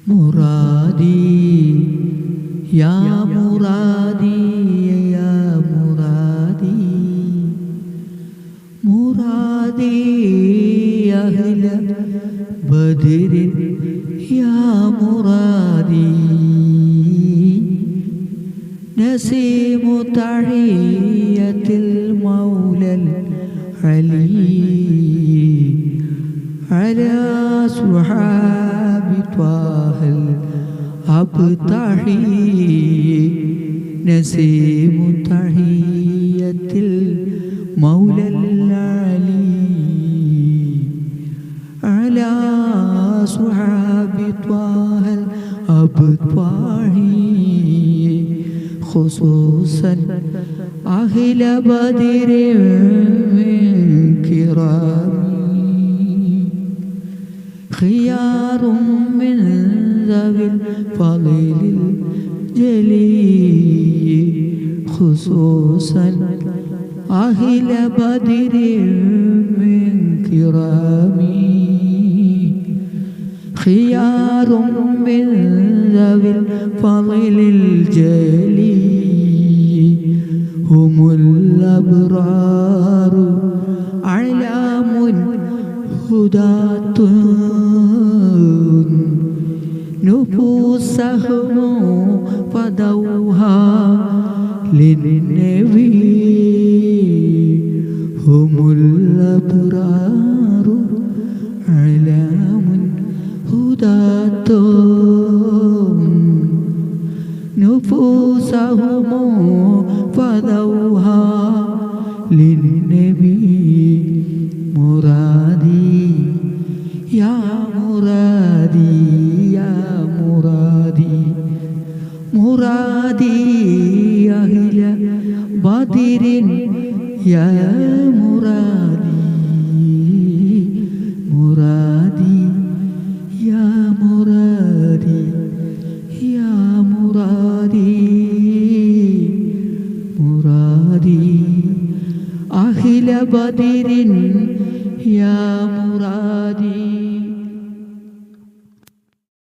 മുറാദി യാ മുറാദി യാ മുറാദി മുറാദി അഹ്ല ബദരിൻ യാ മുറാദി നസീമു തഹിയത്തിൽ മൗലൽ അലി അലാ സുഹാബി ത്വാഹൽ അബ്തഹി നസീമു തഹിയത്തിൽ മൗലൽ അലി അലാ സുഹാബി ത്വാഹൽ അബ്തഹി خصوصا أهل بدر من كرامي خيار من ذوي الفضل الجلي خصوصا أهل بدر من كرامي خيار من ذوي الفضل الجلي هم الأبرار أعلام هداة نفوسهم فدوها للنبي هم الأبرار أعلام هداة نفوسهم فدوها للنبي مرادي يا مرادي يا مرادي مرادي أهل بدر يا مرادي مرادي يا مرادي يا مرادي مرادي أهل بدر يا مرادي